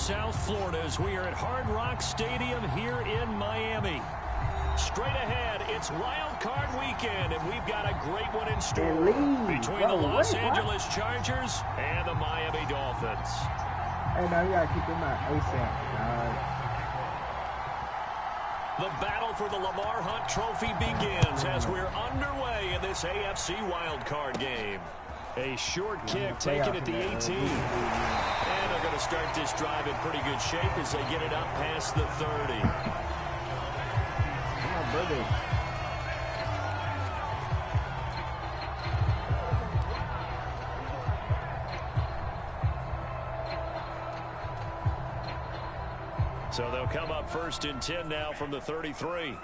South Florida as we are at Hard Rock Stadium here in Miami. Straight ahead, it's Wild Card Weekend, and we've got a great one in store between the Los Angeles Chargers and the Miami Dolphins. Hey, now you gotta keep them out ASAP. The battle for the Lamar Hunt Trophy begins as we're underway in this AFC Wild Card game. A short kick taken at the 18. And they're going to start this drive in pretty good shape as they get it up past the 30. Come on, brother. So they'll come up 1st and 10 now from the 33.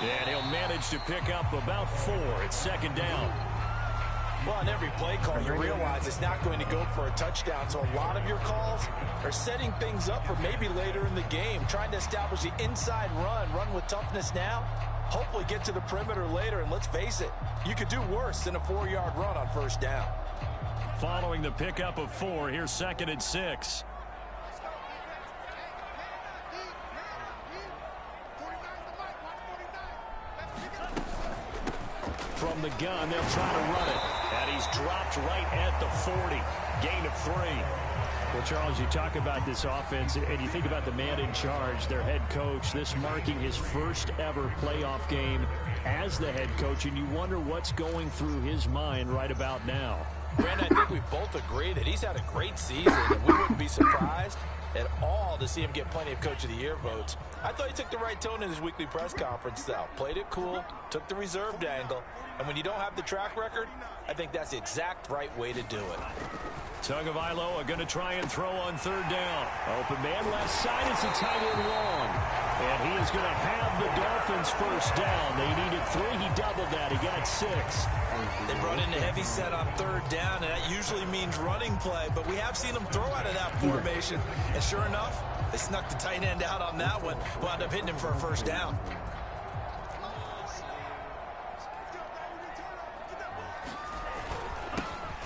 And he'll manage to pick up about 4. It's 2nd down. Well, on every play call, you realize it's not going to go for a touchdown. So a lot of your calls are setting things up for maybe later in the game, trying to establish the inside run with toughness now. Hopefully get to the perimeter later, and let's face it, you could do worse than a 4-yard run on 1st down. Following the pickup of 4, here's 2nd and 6. From the gun, they'll try to run it. And he's dropped right at the 40. Gain of 3. Well, Charles, you talk about this offense, and you think about the man in charge, their head coach, this marking his first ever playoff game as the head coach, and you wonder what's going through his mind right about now. Brandon, I think we both agree that he's had a great season, and we wouldn't be surprised at all to see him get plenty of Coach of the Year votes. I thought he took the right tone in his weekly press conference, though. Played it cool, took the reserved angle, and when you don't have the track record, I think that's the exact right way to do it. Tagovailoa are going to try and throw on 3rd down. Open man left side. It's a tight end long. And he is going to have the Dolphins 1st down. They needed 3. He doubled that. He got 6. They brought in the heavy set on 3rd down, and that usually means running play. But we have seen them throw out of that formation. And sure enough, they snuck the tight end out on that one. Wound up hitting him for a 1st down.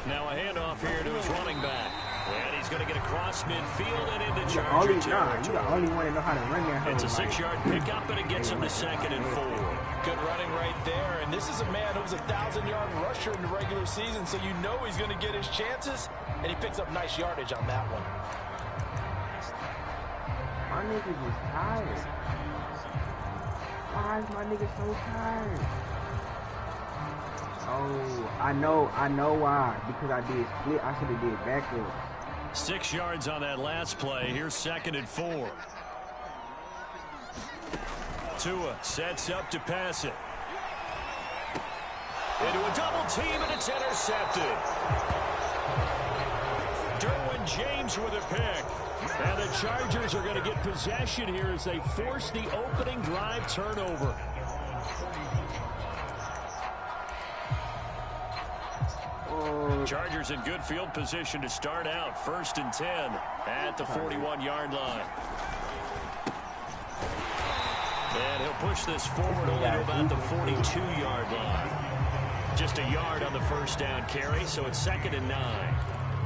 Now a handoff here to his running back. And he's going to get across midfield and into Charger territory. You're the only one that know how to run that. It's a 6-yard pickup, and it gets him to 2nd and 4. Good running right there. And this is a man who was a 1,000-yard rusher in the regular season, so you know he's going to get his chances. And he picks up nice yardage on that one. My niggas is tired. Why is my nigga so tired? Oh, I know why. Because I did split. I should have did backwards. 6 yards on that last play. Here's 2nd and 4. Tua sets up to pass it. Into a double team, and it's intercepted. Derwin James with a pick. And the Chargers are going to get possession here as they force the opening drive turnover. Chargers in good field position to start out. 1st and 10 at the 41-yard line. And he'll push this forward only to about the 42-yard line. Just a yard on the 1st down carry, so it's 2nd and 9.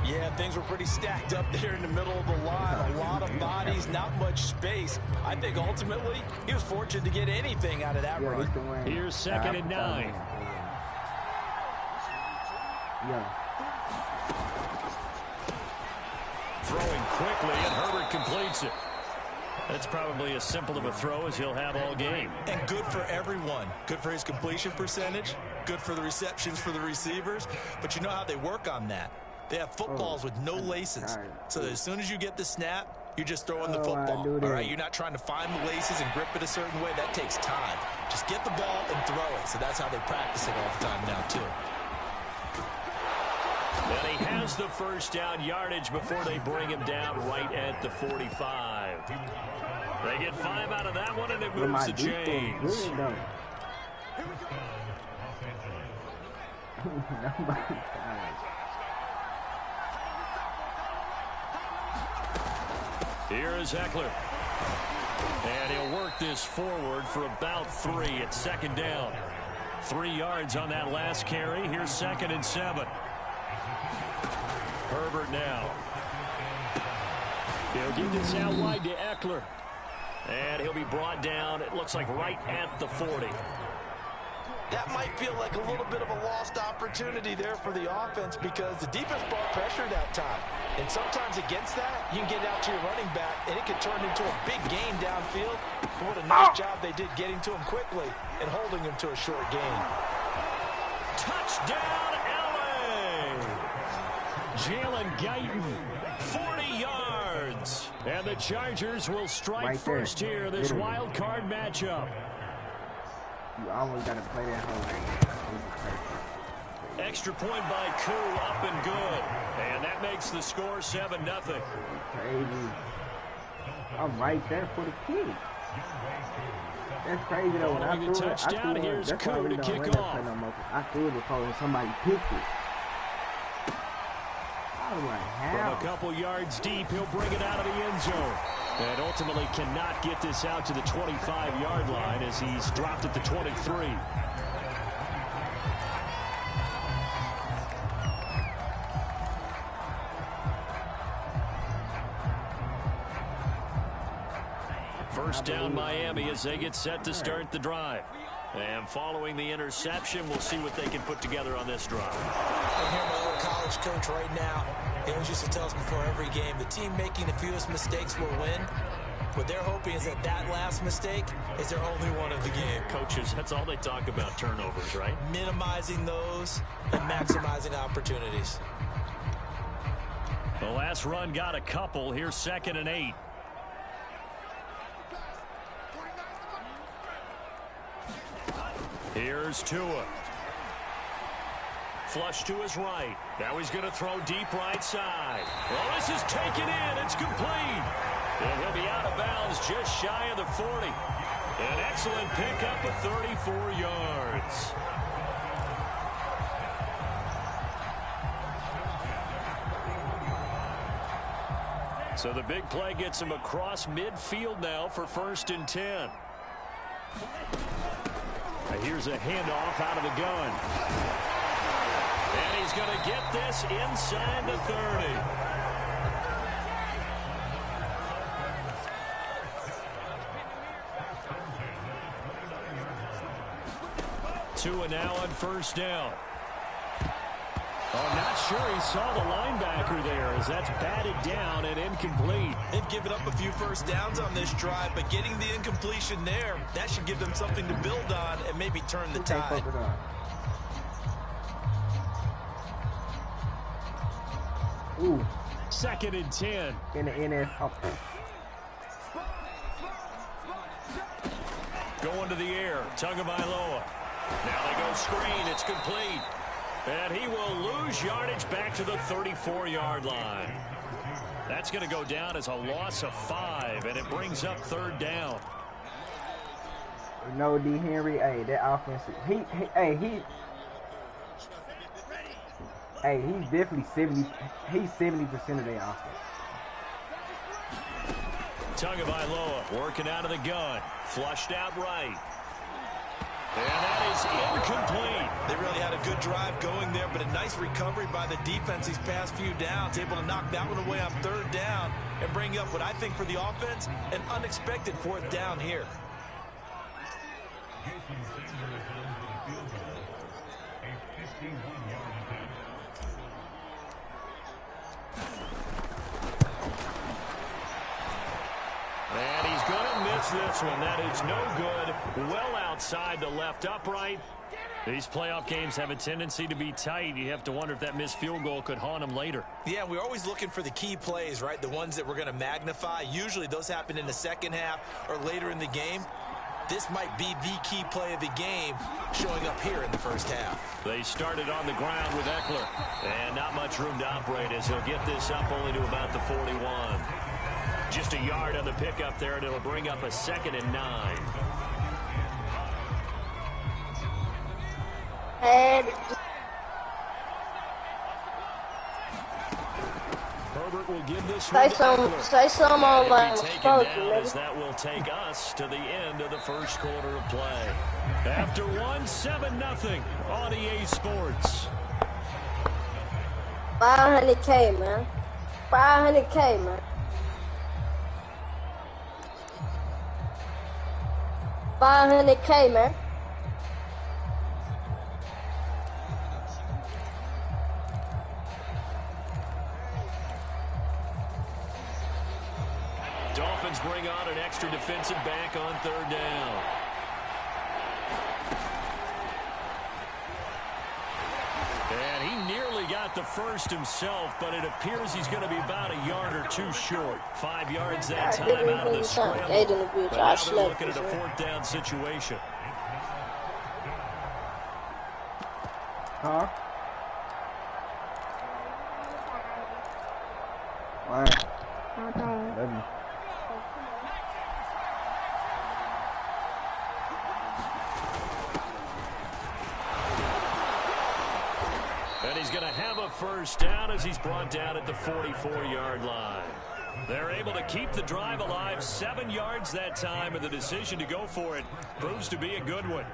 Yeah, things were pretty stacked up there in the middle of the line. A lot of bodies, not much space. I think ultimately he was fortunate to get anything out of that run. Here's 2nd and 9. Yeah. Throwing quickly, and Herbert completes it. That's probably as simple of a throw as he'll have all game. And good for everyone. Good for his completion percentage. Good for the receptions for the receivers. But you know how they work on that. They have footballs with no laces. So that as soon as you get the snap, you're just throwing the football. All right, you're not trying to find the laces and grip it a certain way. That takes time. Just get the ball and throw it. So that's how they practice it all the time now, too. And he has the 1st down yardage before they bring him down right at the 45. They get 5 out of that one, and it moves to James. Here is Eckler. And he'll work this forward for about 3 at second down. 3 yards on that last carry. Here's 2nd and 7. Herbert now. He'll get this out wide to Eckler. And he'll be brought down, it looks like, right at the 40. That might feel like a little bit of a lost opportunity there for the offense because the defense brought pressure that time. And sometimes against that, you can get out to your running back, and it could turn into a big gain downfield. But what a nice job they did getting to him quickly and holding him to a short gain. Touchdown, L.A. Jalen Guyton, 40 yards. And the Chargers will strike first here, this wild card matchup. You always got to play that whole game. Extra point by Koo, up and good. And that makes the score 7-0. Crazy. I'm right there for the kick. That's crazy though. When I threw it, here's Koo to kick off. I threw it before somebody picked it. I was like, how? From a couple yards deep, he'll bring it out of the end zone. And ultimately cannot get this out to the 25-yard line as he's dropped at the 23. First down Miami as they get set to start the drive. And following the interception, we'll see what they can put together on this drive. I hear my old college coach right now. He always used to tell us before every game, the team making the fewest mistakes will win. What they're hoping is that that last mistake is their only one of the game. Coaches, that's all they talk about, turnovers, right? Minimizing those and maximizing opportunities. The last run got a couple. Here's 2nd and 8. Here's Tua. Flush to his right. Now he's going to throw deep right side. Well, this is taken in. It's complete. And he'll be out of bounds just shy of the 40. An excellent pickup of 34 yards. So the big play gets him across midfield now for 1st and 10. Here's a handoff out of the gun. And he's going to get this inside the 30. Tua now on 1st down. Oh, not sure he saw the linebacker there as that's batted down and incomplete. They've given up a few first downs on this drive, but getting the incompletion there, that should give them something to build on and maybe turn the tide. Ooh. 2nd and 10. In the NFL. Going to the air. Tagovailoa. Now they go screen. It's complete. And he will lose yardage back to the 34-yard line. That's going to go down as a loss of 5, and it brings up 3rd down. No, D. Henry, hey, that offense, he's definitely 70% of their offense. Tagovailoa working out of the gun. Flushed out right. And that is incomplete. They really had a good drive going there, but a nice recovery by the defense these past few downs, able to knock that one away on 3rd down and bring up what I think for the offense, an unexpected 4th down here. And he's going to miss this one. That is no good. Well outside the left upright. These playoff games have a tendency to be tight. You have to wonder if that missed field goal could haunt him later. Yeah, we're always looking for the key plays, right? The ones that we're going to magnify. Usually those happen in the second half or later in the game. This might be the key play of the game showing up here in the first half. They started on the ground with Eckler. And not much room to operate as he'll get this up only to about the 41. Just a yard on the pickup there, and it'll bring up a 2nd and 9. Herbert will give this say some on my phone, as that will take us to the end of the first quarter of play. After 7-0 on EA Sports. 500K, man. 500K, man. 500K, man. Dolphins bring on an extra defensive back on 3rd down. And he nearly got the first himself, but it appears he's going to be about a yard or two short. 5 yards that time out of the scramble. But now they're looking at a 4th down situation. Huh? What? Love you. And he's going to have a 1st down as he's brought down at the 44-yard line. They're able to keep the drive alive, 7 yards that time, and the decision to go for it proves to be a good one.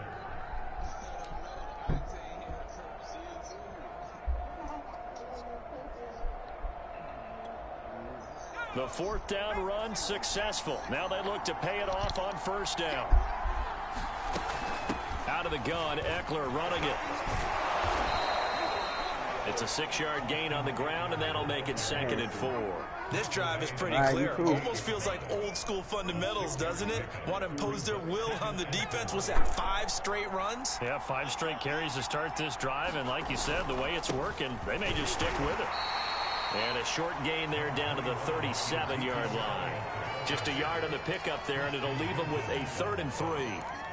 The 4th down run successful. Now they look to pay it off on 1st down. Out of the gun, Eckler running it. It's a 6-yard gain on the ground, and that'll make it 2nd and 4. This drive is pretty clear. Almost feels like old-school fundamentals, doesn't it? Want to impose their will on the defense. Was that 5 straight runs? Yeah, 5 straight carries to start this drive, and like you said, the way it's working, they may just stick with it. And a short gain there down to the 37-yard line. Just a yard on the pickup there, and it'll leave them with a 3rd and 3.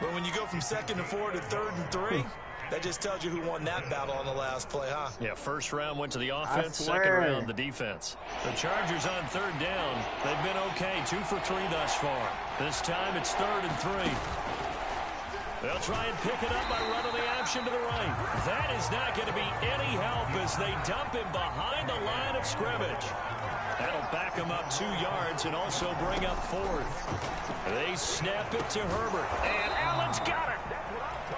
But when you go from 2nd and 4 to 3rd and 3, that just tells you who won that battle on the last play, huh? Yeah, 1st round went to the offense, 2nd round the defense. The Chargers on 3rd down. They've been okay, 2 for 3 thus far. This time it's 3rd and 3. They'll try and pick it up by running the option to the right. That is not going to be any help as they dump him behind the line of scrimmage. That'll back him up 2 yards and also bring up 4th. They snap it to Herbert, and Allen's got it.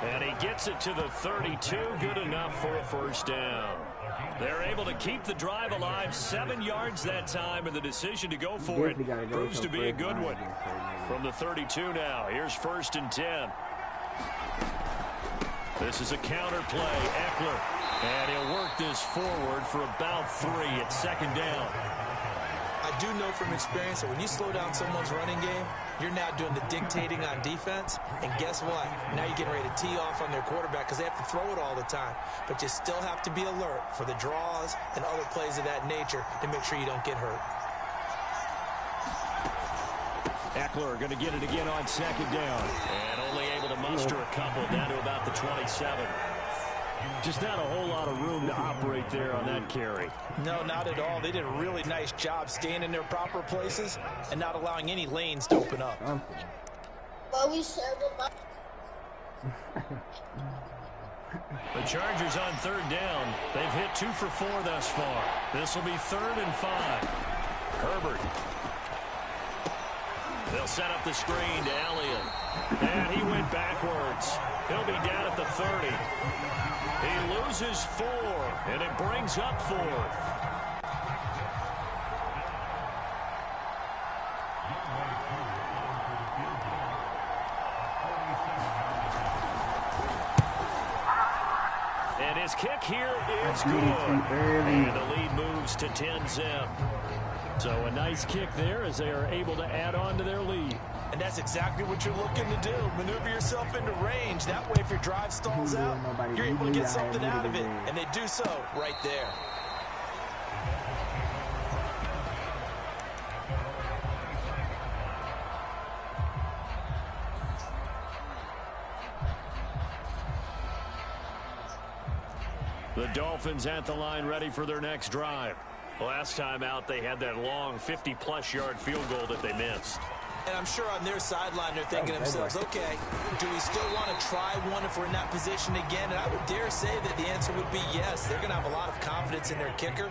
And he gets it to the 32, good enough for a 1st down. They're able to keep the drive alive, 7 yards that time, and the decision to go for it proves to be a good one. From the 32 now, here's 1st and 10. This is a counter play, Eckler, and he'll work this forward for about 3 at 2nd down. I do know from experience that when you slow down someone's running game, you're now doing the dictating on defense. And guess what? Now you're getting ready to tee off on their quarterback because they have to throw it all the time. But you still have to be alert for the draws and other plays of that nature to make sure you don't get hurt. Eckler going to get it again on 2nd down. And only able to muster a couple down to about the 27. Just not a whole lot of room to operate there on that carry. No, not at all. They did a really nice job staying in their proper places and not allowing any lanes to open up. The Chargers on 3rd down. They've hit 2 for 4 thus far. This will be 3rd and 5. Herbert. They'll set up the screen to Elliott. And he went backwards. He'll be down at the 30. He loses 4, and it brings up 4th. And his kick here is good. And the lead moves to 10-zip. So a nice kick there as they are able to add on to their lead. And that's exactly what you're looking to do. Maneuver yourself into range. That way, if your drive stalls out, you're able to get something out of it. And they do so right there. The Dolphins at the line ready for their next drive. Last time out, they had that long 50-plus yard field goal that they missed. And I'm sure on their sideline they're thinking to themselves, okay, do we still want to try one if we're in that position again? And I would dare say that the answer would be yes. They're going to have a lot of confidence in their kicker.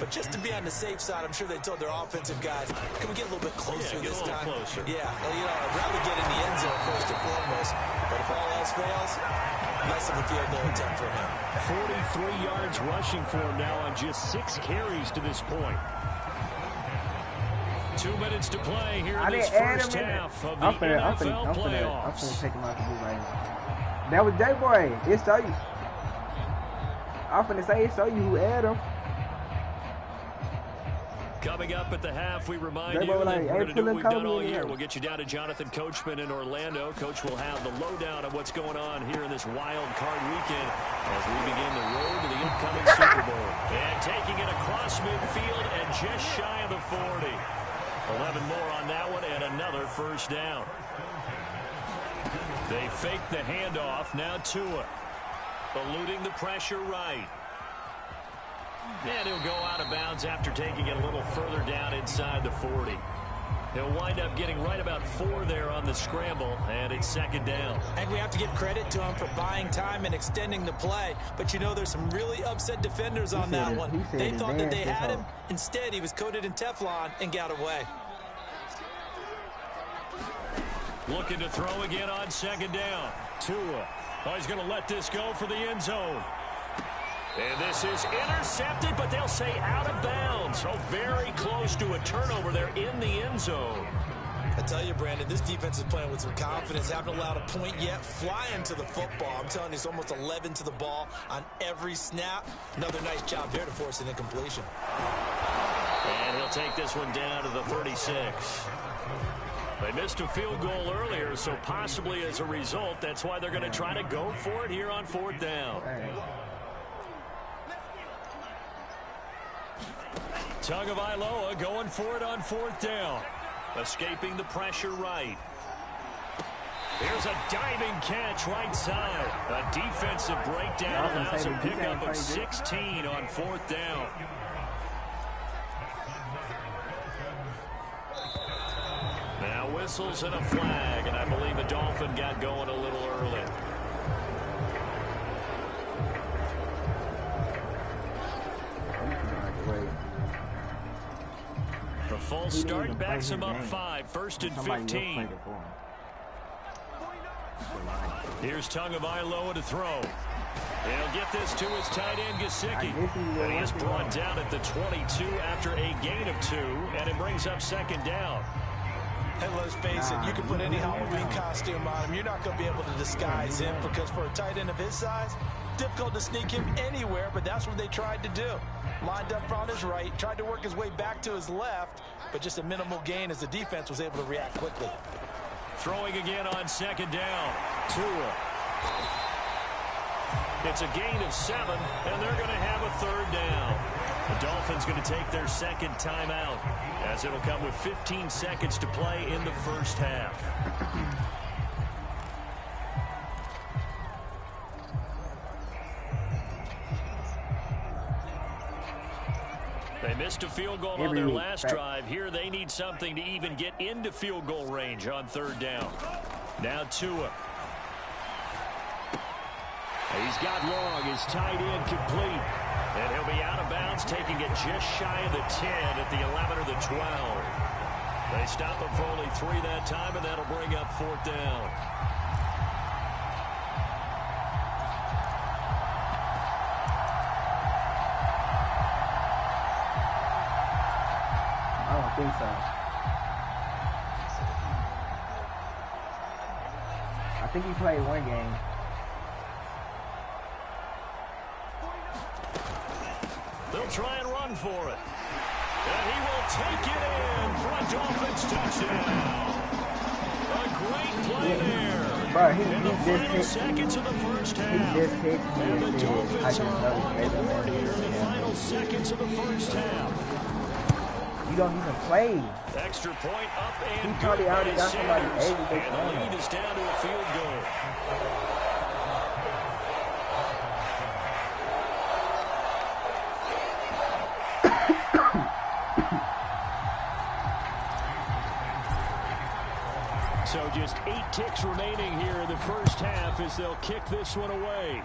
But just to be on the safe side, I'm sure they told their offensive guys, can we get a little bit closer this time? Closer. Yeah, well, you know, I'd rather get in the end zone first and foremost. But if all else fails, less of a field goal attempt for him. 43 yards rushing for him now on just 6 carries to this point. 2 minutes to play here in this first half of the NFL playoffs. I'm finna take him out the blue right now. That was J-Boy. It's so you. I'm finna say it's so you who add him. Coming up at the half, we remind you that we're going to do what we've done all year. We'll get you down to Jonathan Coachman in Orlando. Coach will have the lowdown of what's going on here in this wild card weekend as we begin the road to the incoming Super Bowl. And taking it across midfield and just shy of the 40. 11 more on that one and another first down. They fake the handoff. Now Tua eluding the pressure right. And he'll go out of bounds after taking it a little further down inside the 40. He'll wind up getting right about 4 there on the scramble, and it's second down. And we have to give credit to him for buying time and extending the play. But, you know, there's some really upset defenders on that one. They thought that they had him. Instead, he was coated in Teflon and got away. Looking to throw again on second down. Tua. Oh, he's going to let this go for the end zone. And this is intercepted, but they'll say out of bounds. So very close to a turnover there in the end zone. I tell you, Brandon, this defense is playing with some confidence. Haven't allowed a point yet. Flying to the football. I'm telling you, it's almost 11 to the ball on every snap. Another nice job there to force an incompletion. And he'll take this one down to the 36. They missed a field goal earlier, so possibly as a result, that's why they're going to try to go for it here on 4th down. Tagovailoa going for it on 4th down. Escaping the pressure right. Here's a diving catch right side. A defensive breakdown allows a pickup of 16 on 4th down. Now whistles and a flag, and I believe a Dolphin got going a little early. The false start backs him up 5, 1st and 15. Here's Tagovailoa to throw. He'll get this to his tight end, Gesicki. And he is brought down at the 22 after a gain of 2, and it brings up second down. And let's face it, you can put any Halloween costume on him. You're not going to be able to disguise him because for a tight end of his size, difficult to sneak him anywhere, but that's what they tried to do. Lined up on his right, tried to work his way back to his left, but just a minimal gain as the defense was able to react quickly. Throwing again on second down. Tua. It's a gain of 7, and they're going to have a 3rd down. The Dolphins going to take their second timeout as it'll come with 15 seconds to play in the first half. They missed a field goal on their last drive. Here they need something to even get into field goal range on 3rd down. Now Tua. He's got long. His tight end complete. And he'll be out of bounds, taking it just shy of the 10 at the 11 or the 12. They stop him for only 3 that time, and that'll bring up 4th down. I don't think so. I think he played 1 game. They'll try and run for it. And he will take it in for a Dolphins touchdown. A great play there. In the final seconds of the first half. And the Dolphins are on the board here in the final seconds of the first half. You don't even play. Extra point up and He probably already got somebody Sanders. 80 And the lead is down to a field goal. ticks remaining here in the first half as they'll kick this one away.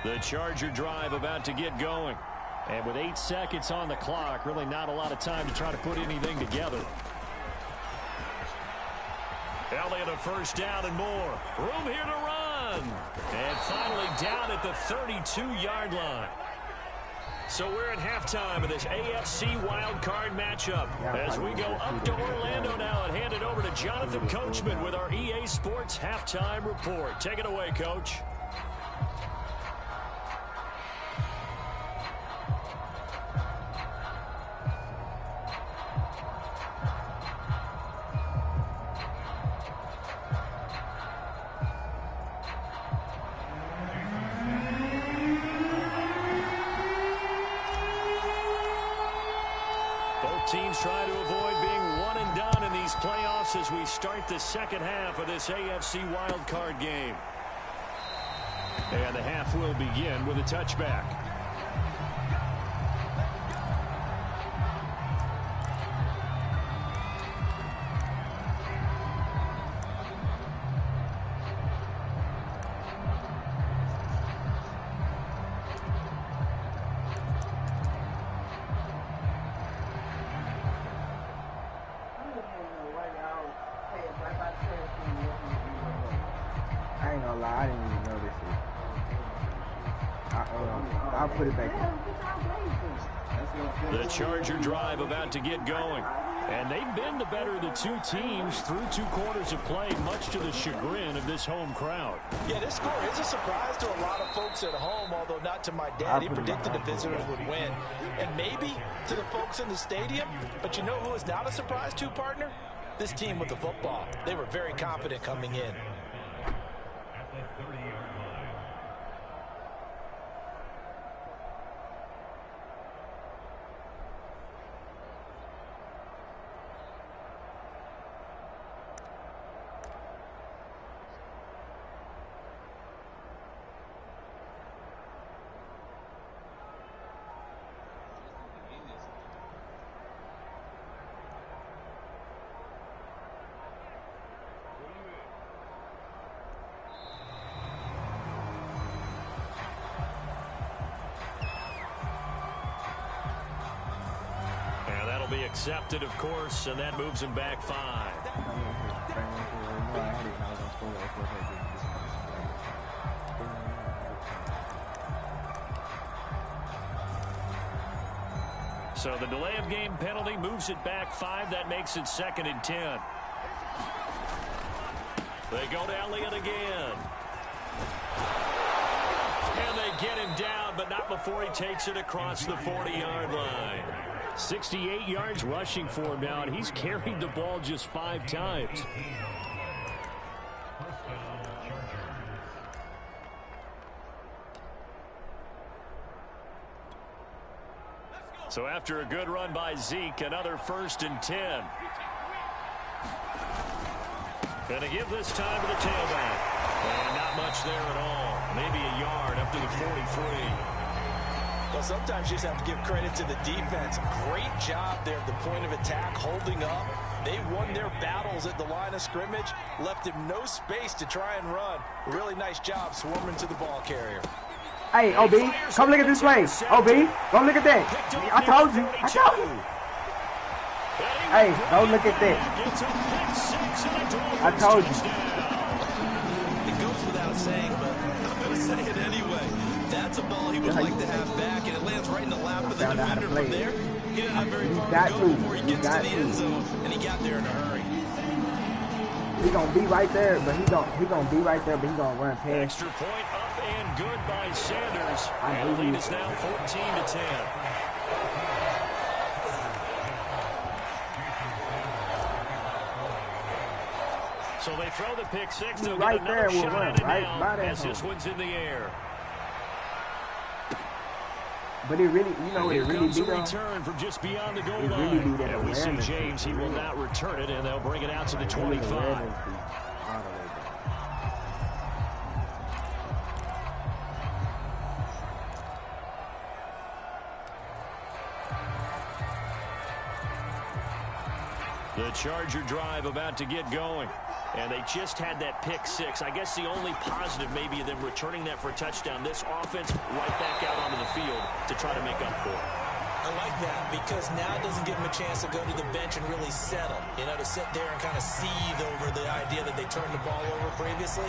The Charger drive about to get going. And with 8 seconds on the clock, really not a lot of time to try to put anything together. Elliott a first down and more. Room here to run. And finally down at the 32-yard line. So we're at halftime of this AFC wildcard matchup. As we go up to Orlando now and hand it over to Jonathan Coachman with our EA Sports halftime report. Take it away, Coach. Teams try to avoid being one and done in these playoffs as we start the second half of this AFC wildcard game. And the half will begin with a touchback. I ain't gonna lie, I didn't even know this shit. I'll put it back in. The Charger drive about to get going. And they've been the better of the two teams through 2 quarters of play, much to the chagrin of this home crowd. Yeah, this score is a surprise to a lot of folks at home, although not to my dad. He predicted the visitors would win. And maybe to the folks in the stadium. But you know who is not a surprise to, partner? This team with the football. They were very confident coming in. Be accepted, of course, and that moves him back 5. So the delay of game penalty moves it back 5. That makes it 2nd and 10. They go to Elliott again. And they get him down, but not before he takes it across the 40-yard line. 68 yards rushing for him now, and he's carried the ball just 5 times. So after a good run by Zeke, another 1st and 10. Gonna give this time to the tailback. And not much there at all. Maybe a yard up to the 43. Well, sometimes you just have to give credit to the defense. Great job there at the point of attack, holding up. They won their battles at the line of scrimmage, left him no space to try and run. Really nice job swarming to the ball carrier. Hey, OB, come look at this way. OB, don't look at that. I told you. Hey, don't look at that. I told you. It goes without saying, but I'm going to say it anyway. That's a ball he would like to have back, and it lands right in the lap of the defender from there. He didn't have very far to go before he gets to the end zone, and he got there in a hurry. He's going to be right there, but he's gonna be right there, but he's going to run past. Extra point up and good by Sanders. And the lead is now 14-10. So they throw the pick 6. They'll right get another there, shot run at it right now by that as this one's in the air. But it really, you know, Here it really comes be a though. return from just beyond the goal It line. really be that And we see awareness. James, he will not return it, and they'll bring it out to the His 25. awareness be all the way back. The Charger drive about to get going. And they just had that pick six. I guess the only positive maybe of them returning that for a touchdown. This offense right back out onto the field to try to make up for it. I like that because now it doesn't give them a chance to go to the bench and really settle. You know, to sit there and kind of seethe over the idea that they turned the ball over previously.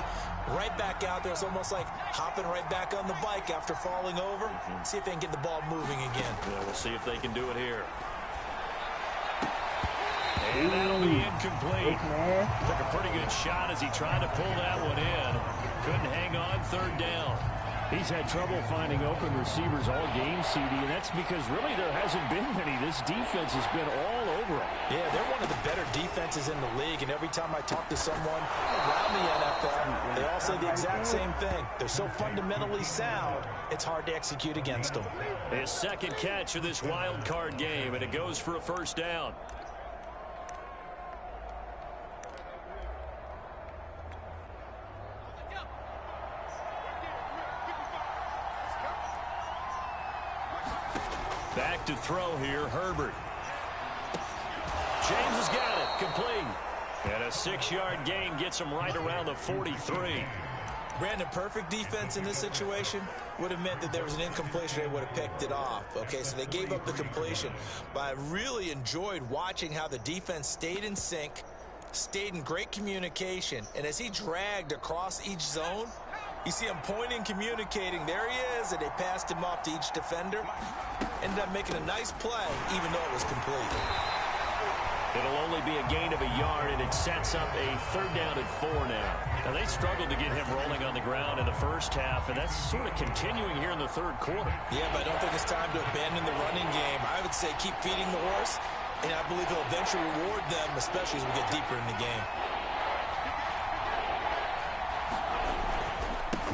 Right back out there. It's almost like hopping right back on the bike after falling over. See if they can get the ball moving again. Yeah, we'll see if they can do it here. And that'll be incomplete. Took a pretty good shot as he tried to pull that one in. Couldn't hang on third down. He's had trouble finding open receivers all game, CD, and that's because really there hasn't been many. This defense has been all over him. Yeah, they're one of the better defenses in the league, and every time I talk to someone around the NFL, they all say the exact same thing. They're so fundamentally sound, it's hard to execute against them. His second catch of this wild card game, and it goes for a first down. Back to throw here, Herbert. James has got it, complete. And a 6-yard gain gets him right around the 43. Brandon, perfect defense in this situation would have meant that there was an incompletion. They would have picked it off. Okay, so they gave up the completion. But I really enjoyed watching how the defense stayed in sync, stayed in great communication. And as he dragged across each zone, you see him pointing, communicating. There he is, and they passed him off to each defender. Ended up making a nice play, even though it was complete. It'll only be a gain of a yard, and it sets up a third down at 4 now. Now, they struggled to get him rolling on the ground in the first half, and that's sort of continuing here in the third quarter. Yeah, but I don't think it's time to abandon the running game. I would say keep feeding the horse, and I believe he'll eventually reward them, especially as we get deeper in the game.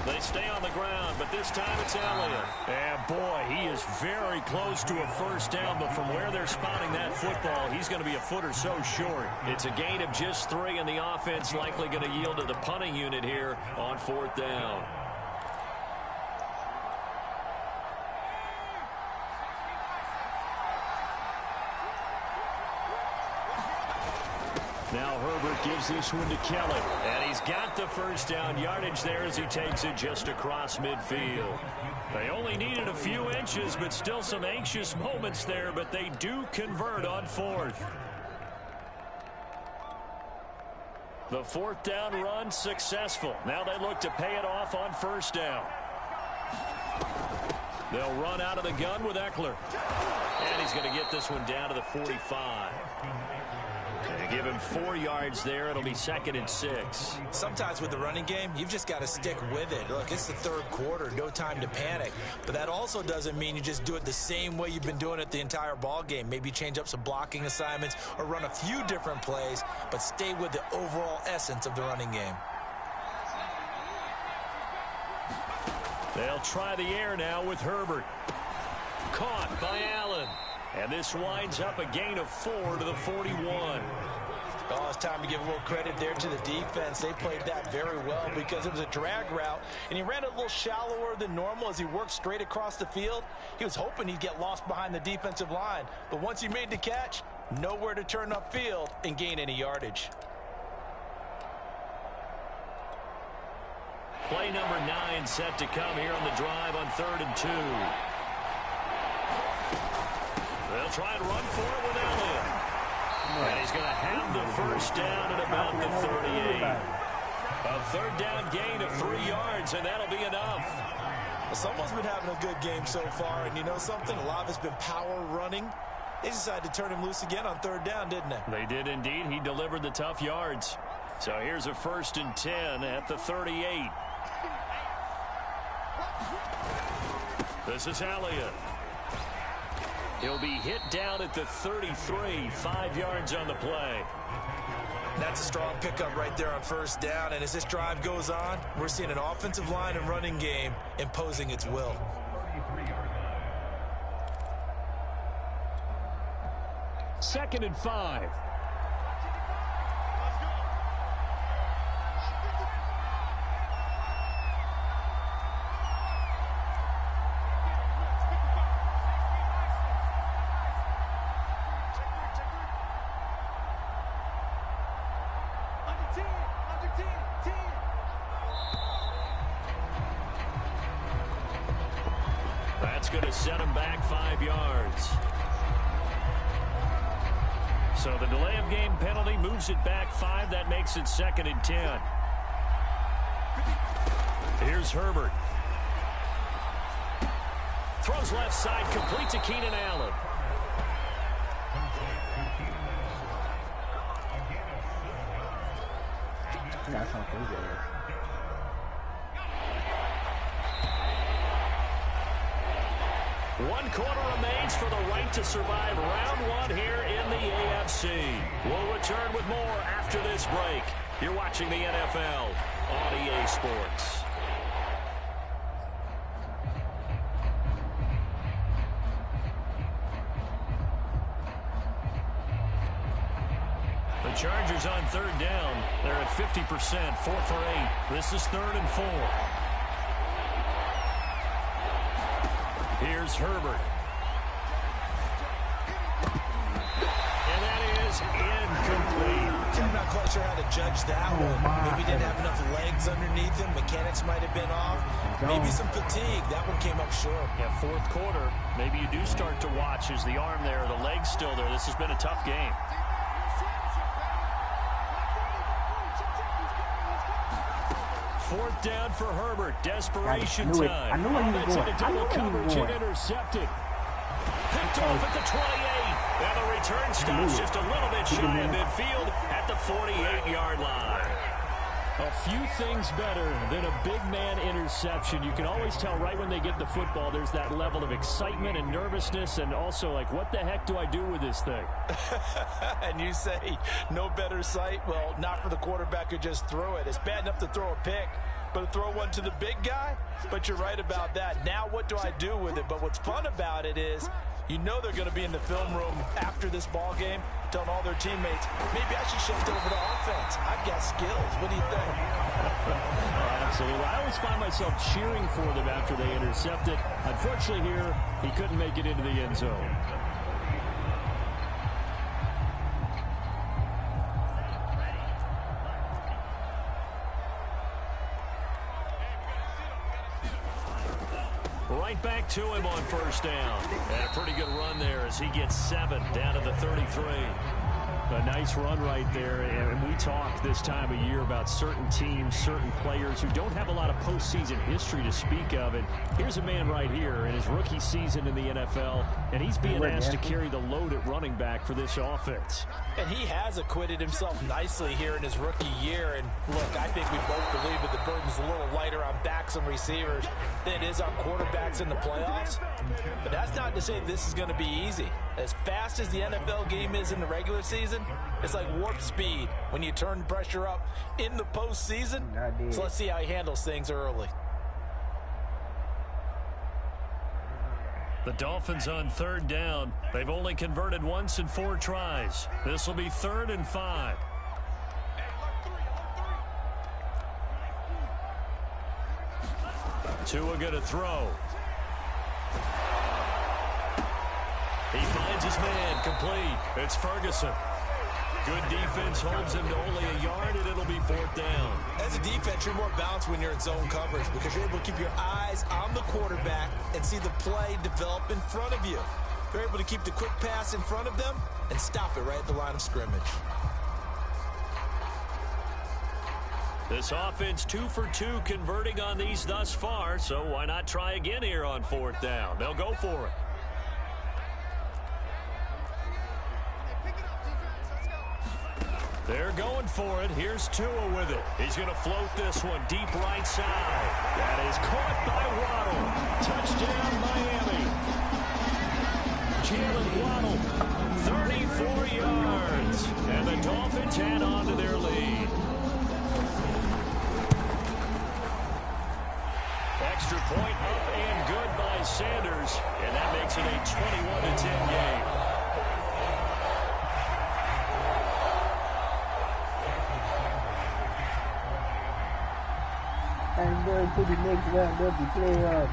They stay on the ground, but this time it's Elliott. And boy, he is very close to a first down, but from where they're spotting that football, he's going to be a foot or so short. It's a gain of just 3, and the offense likely going to yield to the punting unit here on 4th down. Now Herbert gives this one to Kelly, and he's got the first down yardage there as he takes it just across midfield. They only needed a few inches, but still some anxious moments there, but they do convert on 4th. The 4th down run successful. Now they look to pay it off on 1st down. They'll run out of the gun with Eckler. And he's going to get this one down to the 45. They give him 4 yards there. It'll be 2nd and 6. Sometimes with the running game, you've just got to stick with it. Look, it's the third quarter, no time to panic. But that also doesn't mean you just do it the same way you've been doing it the entire ball game. Maybe change up some blocking assignments or run a few different plays, but stay with the overall essence of the running game. They'll try the air now with Herbert. Caught by Allen. And this winds up a gain of 4 to the 41. Oh, it's time to give a little credit there to the defense. They played that very well because it was a drag route, and he ran a little shallower than normal as he worked straight across the field. He was hoping he'd get lost behind the defensive line, but once he made the catch, nowhere to turn upfield and gain any yardage. Play number 9 set to come here on the drive on 3rd and 2. They'll try and run for it with Elliott. And he's going to have the first down at about the 38. A 3rd down gain of 3 yards, and that'll be enough. Well, someone's been having a good game so far, and you know something? A lot of it's been power running. They decided to turn him loose again on 3rd down, didn't they? They did indeed. He delivered the tough yards. So here's a 1st and 10 at the 38. This is Elliott. He'll be hit down at the 33, 5 yards on the play. That's a strong pickup right there on 1st down, and as this drive goes on, we're seeing an offensive line and running game imposing its will. 2nd and 5. That's going to set him back 5 yards. So the delay of game penalty moves it back 5. That makes it 2nd and 10. Here's Herbert. Throws left side, complete to Keenan Allen. Got something good. One quarter remains for the right to survive round 1 here in the AFC. We'll return with more after this break. You're watching the NFL on EA Sports. The Chargers on 3rd down. They're at 50%, 4 for 8. This is 3rd and 4. Here's Herbert. And that is incomplete. I'm not quite sure how to judge that one. Maybe didn't have enough legs underneath him. Mechanics might have been off. Maybe some fatigue. That one came up short. Yeah, 4th quarter. Maybe you do start to watch as the arm there, the leg's still there. This has been a tough game. 4th down for Herbert. Desperation time. I knew where he was going. I knew where he was going. Intercepted. Picked off at the 28. And the return stops just a little bit shy of midfield at the 48-yard line. A few things better than a big man interception. You can always tell right when they get the football, there's that level of excitement and nervousness, and also like, what the heck do I do with this thing? And you say no better sight? Well, not for the quarterback who just threw it. It's bad enough to throw a pick, but to throw one to the big guy? But you're right about that. Now what do I do with it? But what's fun about it is you know they're going to be in the film room after this ball game telling all their teammates, maybe I should shift over to offense. I've got skills. What do you think? Absolutely. I always find myself cheering for them after they intercept it. Unfortunately here, he couldn't make it into the end zone. Right back to him on 1st down. And a pretty good run there as he gets 7 down to the 33. A nice run right there, and we talk this time of year about certain teams, certain players who don't have a lot of postseason history to speak of. And here's a man right here in his rookie season in the NFL, and he's being asked to carry the load at running back for this offense. And he has acquitted himself nicely here in his rookie year. And look, I think we both believe that the burden's a little lighter on backs and receivers than it is on quarterbacks in the playoffs. But that's not to say this is going to be easy. As fast as the NFL game is in the regular season, it's like warp speed when you turn pressure up in the postseason. So let's see how he handles things early. The Dolphins on 3rd down. They've only converted once in 4 tries. This will be 3rd and 5. Tua going to throw. He finds his man, complete. It's Ferguson. Good defense holds him to only a yard, and it'll be 4th down. As a defense, you're more balanced when you're in zone coverage because you're able to keep your eyes on the quarterback and see the play develop in front of you. You're able to keep the quick pass in front of them and stop it right at the line of scrimmage. This offense 2 for 2 converting on these thus far, so why not try again here on 4th down? They'll go for it. They're going for it. Here's Tua with it. He's going to float this one deep right side. That is caught by Waddle. Touchdown, Miami. Jalen Waddle, 34 yards. And the Dolphins head on to their lead. Extra point up and good by Sanders. And that makes it a 21-10 game. on to the next round of the playoffs.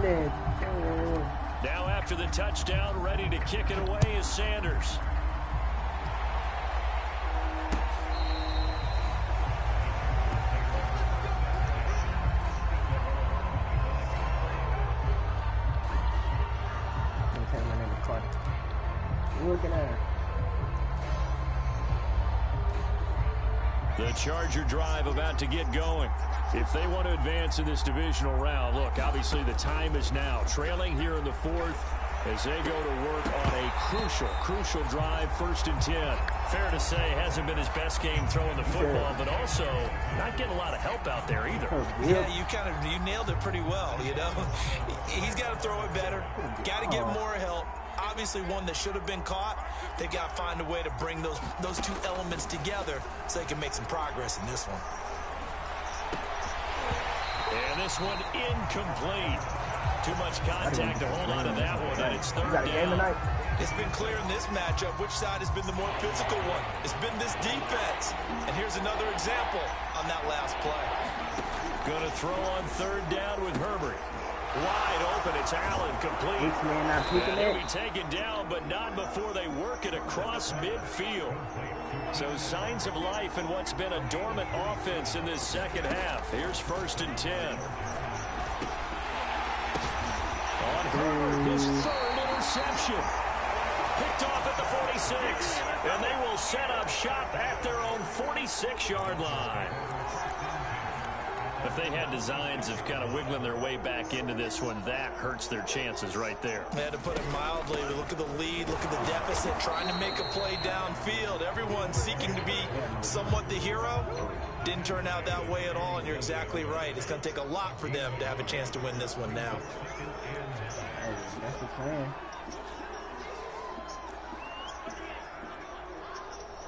Let's go. Now after the touchdown, ready to kick it away is Sanders. Looking at the Charger drive about to get going. If they want to advance in this divisional round, look, obviously the time is now. Trailing here in the fourth as they go to work on a crucial drive, 1st and 10. Fair to say, hasn't been his best game throwing the football, but also not getting a lot of help out there either. Yeah, you nailed it pretty well, you know. He's got to throw it better, got to get more help. Obviously one that should have been caught. They got to find a way to bring those two elements together so they can make some progress in this one. And this one incomplete. Too much contact to hold on to that one, and it's 3rd down. It's been clear in this matchup which side has been the more physical one. It's been this defense. And here's another example on that last play. Going to throw on 3rd down with Herbert. Wide open, it's Allen, complete. And he'll be taken down, but not before they work it across midfield. So signs of life in what's been a dormant offense in this second half. Here's 1st and 10. On Herbert, his 3rd interception. Picked off at the 46. And they will set up shop at their own 46-yard line. If they had designs of kind of wiggling their way back into this one, that hurts their chances right there. They had to put it mildly. Look at the lead, look at the deficit, trying to make a play downfield. Everyone seeking to be somewhat the hero. Didn't turn out that way at all, and you're exactly right. It's going to take a lot for them to have a chance to win this one now. That's the plan.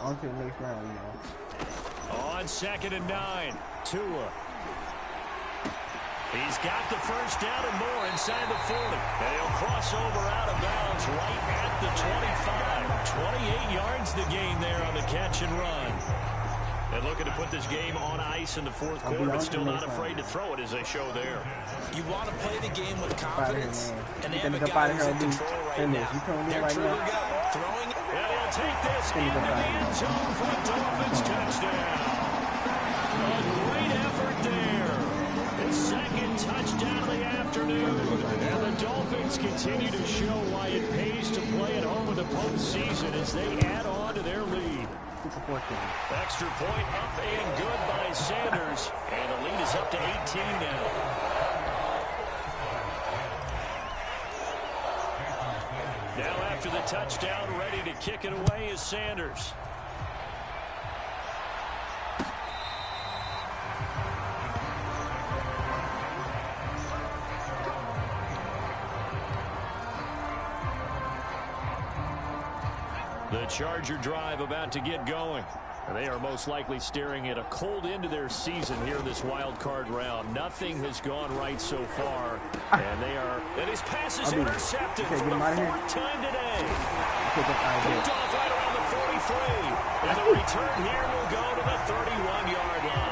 On to the next round, you know. On 2nd and 9, Tua. He's got the 1st down and more inside the 40. And he'll cross over out of bounds right at the 25. 28 yards the gain there on the catch and run. And looking to put this game on ice in the 4th quarter, but still not afraid to throw it as they show there. You want to play the game with confidence, and they have a guy who's in control right now. Their trigger guy throwing it. And he'll take this into the end zone for a Dolphins touchdown. A great effort there. His 2nd touchdown of the afternoon. And the Dolphins continue to show why it pays to play at home in the postseason as they add on to their lead. Extra point up and good by Sanders. And the lead is up to 18 now. Now after the touchdown, ready to kick it away is Sanders. The Charger drive about to get going. And they are most likely staring at a cold end to their season here in this wild card round. Nothing has gone right so far. And his pass is intercepted for the 4th time today. Picked off right around the 43. And the return here will go to the 31-yard line.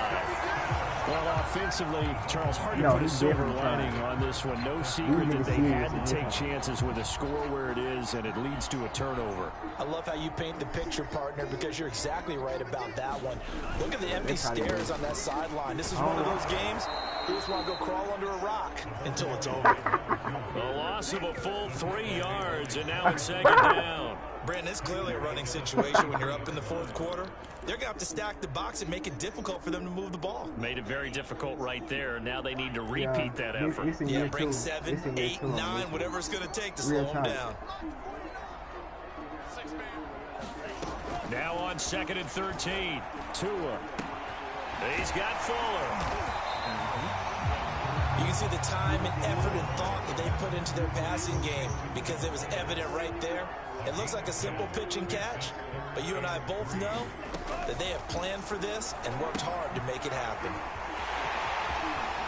Well, offensively, Charles, hard to put a silver lining on this one. No secret that they had to take chances with a score where it is, and it leads to a turnover. I love how you paint the picture, partner, because you're exactly right about that one. Look at the empty stairs on that sideline. This is one of those games you just want to go crawl under a rock until it's over. A loss of a full 3 yards, and now it's 2nd down. Brandon, it's clearly a running situation when you're up in the 4th quarter. They're going to have to stack the box and make it difficult for them to move the ball. Made it very difficult right there. Now they need to repeat that effort. Yeah, bring 7, 8, 9, whatever it's going to take to slow them down. Now on 2nd and 13. Tua. He's got Fuller. You can see the time and effort and thought that they put into their passing game because it was evident right there. It looks like a simple pitch and catch, but you and I both know that they have planned for this and worked hard to make it happen.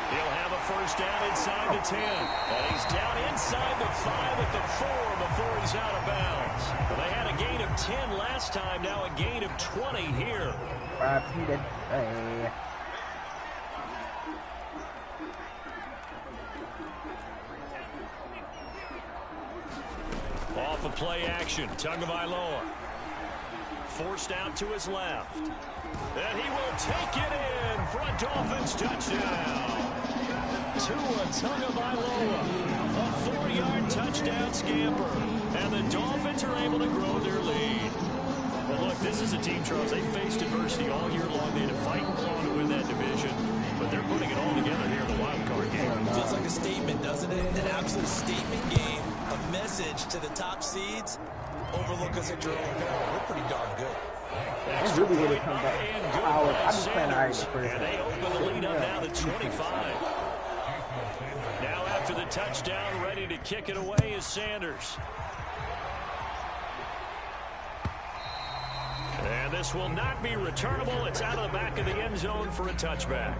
He'll have a 1st down inside the 10. And he's down inside the 5 at the 4 before he's out of bounds. Well, they had a gain of 10 last time, now a gain of 20 here. play action. Tagovailoa forced out to his left. And he will take it in for a Dolphins touchdown. Tua Tagovailoa, a 4-yard touchdown scamper. And the Dolphins are able to grow their lead. Well, look, this is a team, Charles. They faced adversity all year long. They had to fight and claw to win that division. But they're putting it all together here in the wild card game. Feels like a statement, doesn't it? An absolute statement game. A message to the top seeds. Overlook us at your own peril. We're pretty darn good. That's really good to come back. I'm just playing all right the first And they open the lead up now to 25. Now after the touchdown, ready to kick it away is Sanders. And this will not be returnable. It's out of the back of the end zone for a touchback.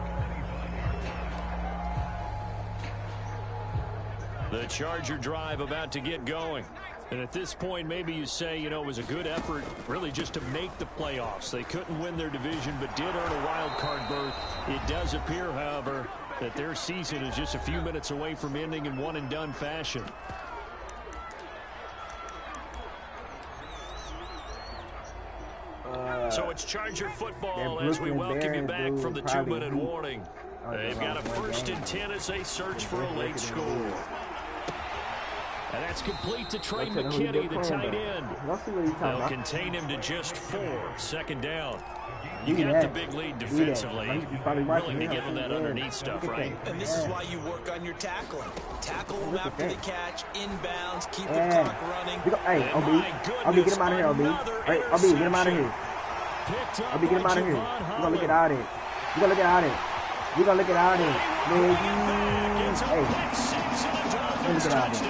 The Charger drive about to get going. And at this point, maybe you say, you know, it was a good effort really just to make the playoffs. They couldn't win their division but did earn a wild card berth. It does appear, however, that their season is just a few minutes away from ending in one-and-done fashion. So it's Charger football as we welcome you back from the 2-minute warning. They've got a 1st and 10 as they search for a late score. And that's complete to Trey McKinney, the tight end. They'll contain him to just 4. 2nd down. You got the big lead defensively. Willing to give him that underneath stuff, right? And this is why you work on your tackling. Tackle him after the catch, inbounds, keep the clock running. Hey, OB, get him out of here, OB. Hey, OB, get him out of here. OB, get him out of here. You're going to look it out of it. You're going to look it out of it. You're going to look it out of it. Hey, look it out of it.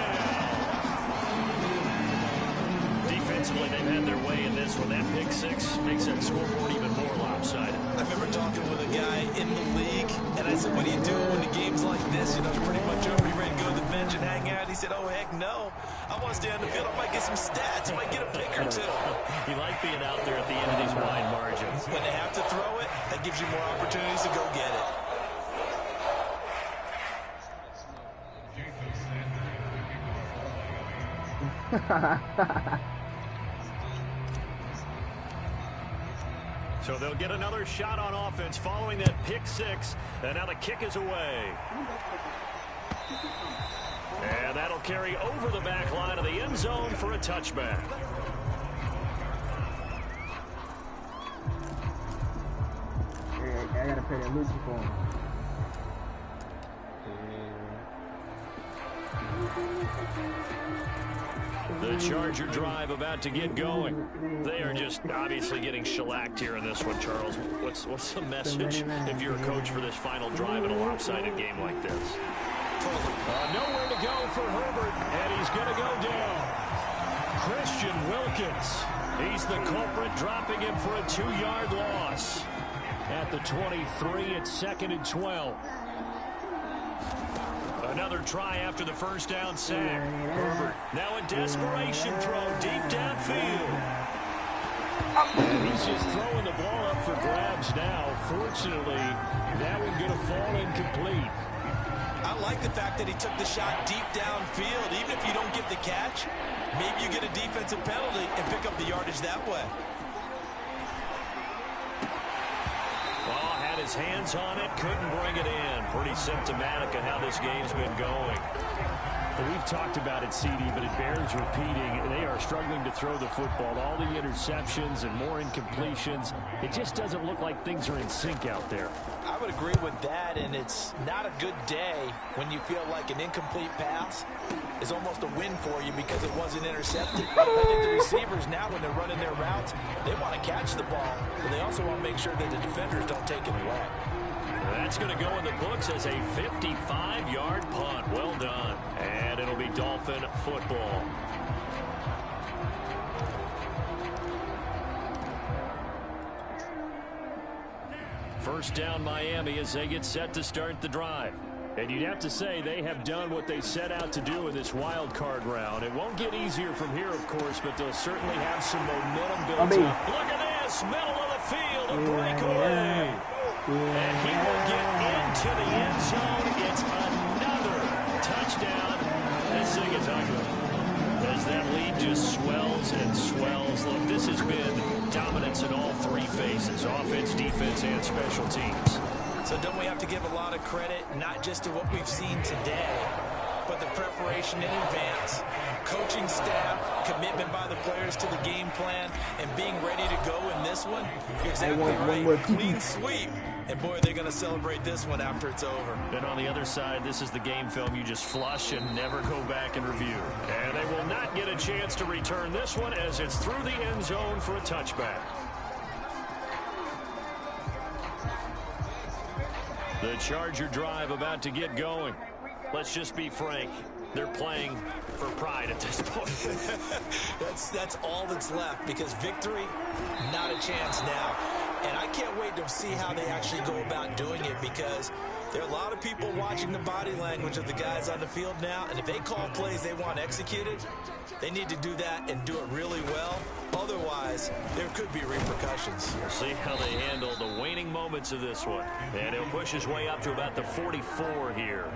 Defensively, they've had their way in this one. That pick 6 makes that scoreboard even more lopsided. I remember talking with a guy in the league, and I said, what do you do when the game's like this? You know, it's pretty much over. You ready to go to the bench and hang out? He said, oh, heck no. I want to stay on the field. I might get some stats. I might get a pick or 2. You like being out there at the end of these wide margins. When they have to throw it, that gives you more opportunities to go get it. So they'll get another shot on offense following that pick 6. And now the kick is away. And that'll carry over the back line of the end zone for a touchback. I got to pay that Lucy for him. The Charger drive about to get going. They are just obviously getting shellacked here in this one, Charles. What's the message if you're a coach for this final drive in a lopsided game like this? Nowhere to go for Herbert, and he's going to go down. Christian Wilkins. He's the culprit, dropping him for a 2-yard loss. At the 23, it's 2nd and 12. Another try after the first down sack. Herbert now a desperation throw deep downfield. And he's just throwing the ball up for grabs now. Fortunately, that one going to fall incomplete. I like the fact that he took the shot deep downfield. Even if you don't get the catch, maybe you get a defensive penalty and pick up the yardage that way. His hands on it, couldn't bring it in. Pretty symptomatic of how this game's been going. Well, we've talked about it, CD, but it bears repeating. They are struggling to throw the football. All the interceptions and more incompletions. It just doesn't look like things are in sync out there. I would agree with that, and it's not a good day when you feel like an incomplete pass is almost a win for you because it wasn't intercepted. I think the receivers now, when they're running their routes, they want to catch the ball, but they also want to make sure that the defenders don't take it away. That's going to go in the books as a 55-yard punt. Well done. And it'll be Dolphin football. First down Miami as they get set to start the drive. And you'd have to say they have done what they set out to do in this wild card round. It won't get easier from here, of course, but they'll certainly have some momentum built up. Look at this, middle of the field, a breakaway. And he will get into the end zone. It's another touchdown. This thing is ugly. As that lead just swells and swells. Look, this has been dominance in all three phases, offense, defense, and special teams. So don't we have to give a lot of credit, not just to what we've seen today, but the preparation in advance, coaching staff, commitment by the players to the game plan, and being ready to go in this one? You're exactly right. Clean sweep. And, boy, they're going to celebrate this one after it's over. And on the other side, this is the game film you just flush and never go back and review. And they will not get a chance to return this one as it's through the end zone for a touchback. The Charger drive about to get going. Let's just be frank. They're playing for pride at this point. That's all that's left, because victory, not a chance now. And I can't wait to see how they actually go about doing it, because there are a lot of people watching the body language of the guys on the field now, and if they call plays they want executed, they need to do that and do it really well. Otherwise, there could be repercussions. We'll see how they handle the waning moments of this one. And he'll push his way up to about the 44 here.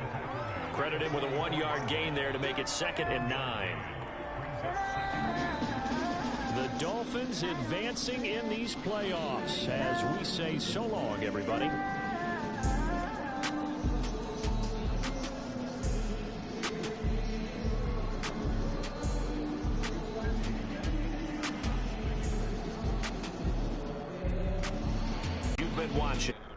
Credit him with a 1-yard gain there to make it 2nd and 9. The Dolphins advancing in these playoffs as we say so long, everybody. You've been watching.